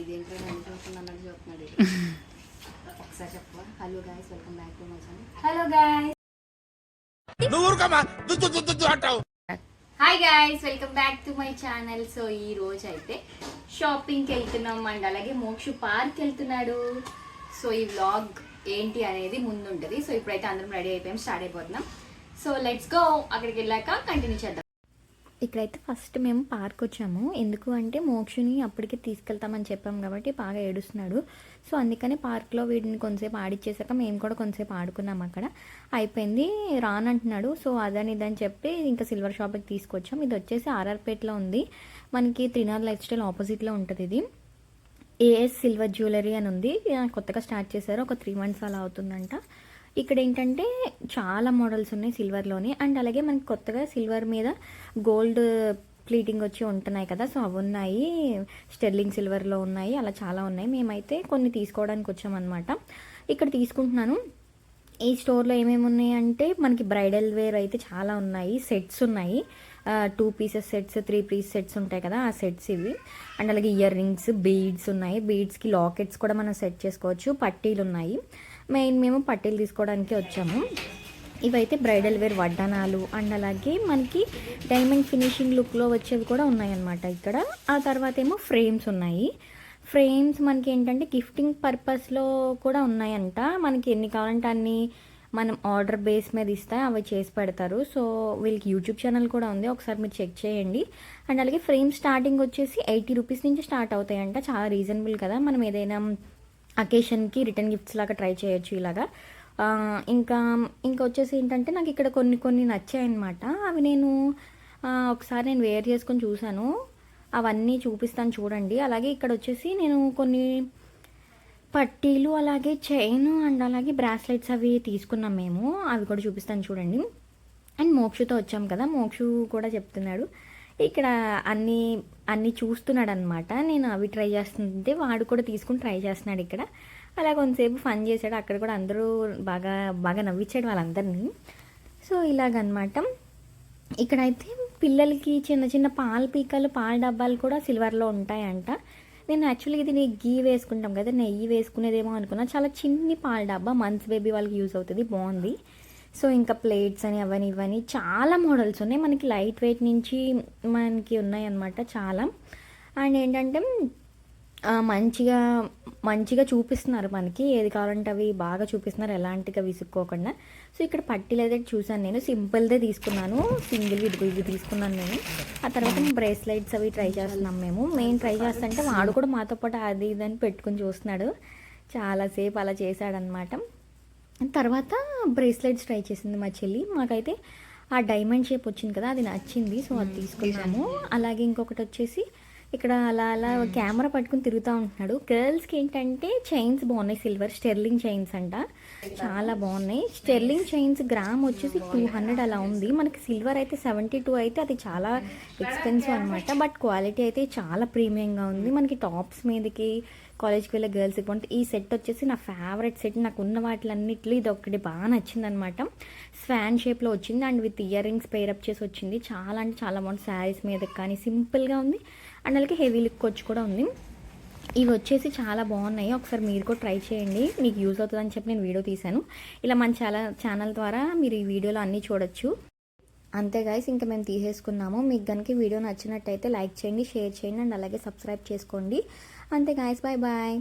ఇదేంటో నన్ను చూస్తున్నాను చూస్తున్నాడు ఒకసారి చెప్పవా? Hello guys, welcome back to my channel. Hello guys, hi guys, welcome back to my channel. So ఈ రోజు అయితే షాపింగ్కి వెళ్తున్నాం అండ్ అలాగే మోక్షు పార్క్ వెళ్తున్నాడు. సో ఈ వ్లాగ్ ఏంటి అనేది ముందు ఉంటుంది. సో ఇప్పుడైతే అందరం రెడీ అయిపోయాం, స్టార్ట్ అయిపోతున్నాం. So let's go. అక్కడికి వెళ్ళాక కంటిన్యూ చేద్దాం. ఇక్కడైతే ఫస్ట్ మేము పార్క్ వచ్చాము. ఎందుకు అంటే మోక్షుని అప్పటికే తీసుకెళ్తామని చెప్పాం కాబట్టి బాగా ఏడుస్తున్నాడు. సో అందుకని పార్క్లో వీడిని కొంతసేపు ఆడిచ్చేసాక మేము కూడా కొంతసేపు ఆడుకున్నాం. అక్కడ అయిపోయింది, రానంటున్నాడు. సో అదని ఇదని చెప్పి ఇంకా సిల్వర్ షాప్కి తీసుకొచ్చాం. ఇది వచ్చేసి ఆర్ఆర్పేటలో ఉంది, మనకి త్రినాథ్ లైఫ్ స్టైల్ ఆపోజిట్లో ఉంటుంది. ఇది ఏఎస్ సిల్వర్ జ్యువెలరీ అని ఉంది, కొత్తగా స్టార్ట్ చేశారు. ఒక 3 months అలా అవుతుందంట. ఇక్కడ ఏంటంటే చాలా మోడల్స్ ఉన్నాయి సిల్వర్లోని. అండ్ అలాగే మనకి కొత్తగా సిల్వర్ మీద గోల్డ్ ప్లీటింగ్ వచ్చి ఉంటున్నాయి కదా, సో అవి ఉన్నాయి. స్టెర్లింగ్ సిల్వర్లో ఉన్నాయి, అలా చాలా ఉన్నాయి. మేమైతే కొన్ని తీసుకోవడానికి వచ్చామన్నమాట. ఇక్కడ తీసుకుంటున్నాను. ఈ స్టోర్లో ఏమేమి ఉన్నాయి అంటే మనకి బ్రైడల్ వేర్ అయితే చాలా ఉన్నాయి. సెట్స్ ఉన్నాయి, 2 pieces సెట్స్, 3 piece సెట్స్ ఉంటాయి కదా, ఆ సెట్స్ ఇవి. అండ్ అలాగే ఇయర్ రింగ్స్, బీడ్స్ ఉన్నాయి. బీడ్స్కి లాకెట్స్ కూడా మనం సెట్ చేసుకోవచ్చు. పట్టీలు ఉన్నాయి. మేము పట్టీలు తీసుకోవడానికి వచ్చాము. ఇవైతే బ్రైడల్ వేర్ వడ్డానాలు అండ్ అలాగే మనకి డైమండ్ ఫినిషింగ్ లుక్లో వచ్చేవి కూడా ఉన్నాయన్నమాట ఇక్కడ. ఆ తర్వాత ఏమో ఫ్రేమ్స్ ఉన్నాయి. ఫ్రేమ్స్ మనకి ఏంటంటే గిఫ్టింగ్ పర్పస్లో కూడా ఉన్నాయంట. మనకి ఎన్ని కావాలంటే అన్ని మనం ఆర్డర్ బేస్ మీద ఇస్తే అవి చేసి పెడతారు. సో వీళ్ళకి యూట్యూబ్ ఛానల్ కూడా ఉంది, ఒకసారి మీరు చెక్ చేయండి. అండ్ అలాగే ఫ్రేమ్ స్టార్టింగ్ వచ్చేసి 80 rupees నుంచి స్టార్ట్ అవుతాయంట. చాలా రీజనబుల్ కదా, మనం ఏదైనా అకేషన్కి రిటర్న్ గిఫ్ట్స్ లాగా ట్రై చేయొచ్చు ఇలాగా. ఇంకా వచ్చేసి ఏంటంటే నాకు ఇక్కడ కొన్ని నచ్చాయన్నమాట. అవి నేను ఒకసారి వేర్ చేసుకొని చూశాను, అవన్నీ చూపిస్తాను చూడండి. అలాగే ఇక్కడ వచ్చేసి నేను కొన్ని పట్టీలు, అలాగే చైన్ అండ్ అలాగే బ్రాస్లెట్స్ అవి తీసుకున్నాం మేము, అవి కూడా చూపిస్తాను చూడండి. అండ్ మోక్షుతో వచ్చాం కదా, మోక్షు కూడా చెప్తున్నాడు ఇక్కడ అన్నీ చూస్తున్నాడు అనమాట. నేను అవి ట్రై చేస్తుంటే వాడు కూడా తీసుకుని ట్రై చేస్తున్నాడు ఇక్కడ. అలా కొంతసేపు ఫన్ చేశాడు. అక్కడ కూడా అందరూ బాగా నవ్వించాడు వాళ్ళందరినీ. సో ఇలాగనమాట. ఇక్కడైతే పిల్లలకి చిన్న పాల పీకలు, పాల డబ్బాలు కూడా సిల్వర్లో ఉంటాయంట. నేను యాక్చువల్లీ ఇది గీ వేసుకుంటాం కదా, నెయ్యి వేసుకునేదేమో అనుకున్నా. చాలా చిన్ని పాల డబ్బా, మంత్స్ బేబీ వాళ్ళకి యూజ్ అవుతుంది, బాగుంది. సో ఇంకా ప్లేట్స్ అని అవన్నీ ఇవన్నీ చాలా మోడల్స్ ఉన్నాయి. మనకి లైట్ వెయిట్ నుంచి మనకి ఉన్నాయి అన్నమాట చాలా. అండ్ ఏంటంటే మంచిగా చూపిస్తున్నారు మనకి, ఏది కావాలంటే అవి బాగా చూపిస్తున్నారు, ఎలాంటిగా విసుక్కోకుండా. సో ఇక్కడ పట్టీలు అయితే చూసాను, నేను సింపుల్దే తీసుకున్నాను, సింగిల్ ఇవి తీసుకున్నాను నేను. ఆ తర్వాత బ్రేస్లెట్స్ అవి ట్రై చేస్తున్నాం మేము ట్రై చేస్తుంటే వాడు కూడా మాతో పాటు అది ఇదని పెట్టుకుని చూస్తున్నాడు. చాలాసేపు అలా చేశాడనమాట. తర్వాత బ్రేస్లెట్స్ ట్రై చేసింది మా చెల్లి. మాకైతే ఆ డైమండ్ షేప్ వచ్చింది కదా, అది నచ్చింది. సో అది తీసుకున్నాము. అలాగే ఇంకొకటి వచ్చేసి ఇక్కడ అలా కెమెరా పట్టుకుని తిరుగుతూ ఉంటున్నాడు. గర్ల్స్కి ఏంటంటే చైన్స్ బాగున్నాయి, సిల్వర్ స్టెర్లింగ్ చైన్స్ అంట, చాలా బాగున్నాయి. స్టెర్లింగ్ చైన్స్ గ్రామ్ వచ్చేసి 200 అలా ఉంది. మనకి సిల్వర్ అయితే 72 అయితే అది చాలా ఎక్స్పెన్సివ్ అనమాట. బట్ క్వాలిటీ అయితే చాలా ప్రీమియంగా ఉంది. మనకి టాప్స్ మీదకి కాలేజ్కి వెళ్ళే గర్ల్స్కి బాగుంటుంది. ఈ సెట్ వచ్చేసి నా ఫేవరెట్ సెట్, నాకు ఉన్న వాటిలన్నిట్లో ఇది ఒకటి బాగా నచ్చింది అనమాట. స్వాన్ షేప్లో వచ్చింది and with ear rings pair up చేసి వచ్చింది. చాలా అంటే చాలా బాగుంది. శారీస్ మీదకి కానీ సింపుల్గా ఉంది అండ్ అలాగే హెవీ లుక్ వచ్చి కూడా ఉంది. ఇవి వచ్చేసి చాలా బాగున్నాయి, ఒకసారి మీరు కూడా ట్రై చేయండి, మీకు యూజ్ అవుతుందని చెప్పి నేను వీడియో తీశాను. ఇలా మన ఛానల్ ద్వారా మీరు ఈ వీడియోలో అన్నీ చూడొచ్చు. అంతే గైస్, ఇంకా మేము తీసేసుకున్నాము. మీకు కనుక వీడియో నచ్చినట్టయితే లైక్ చేయండి, షేర్ చేయండి అండ్ అలాగే సబ్స్క్రైబ్ చేసుకోండి. అంతే గైస్, బాయ్ బాయ్.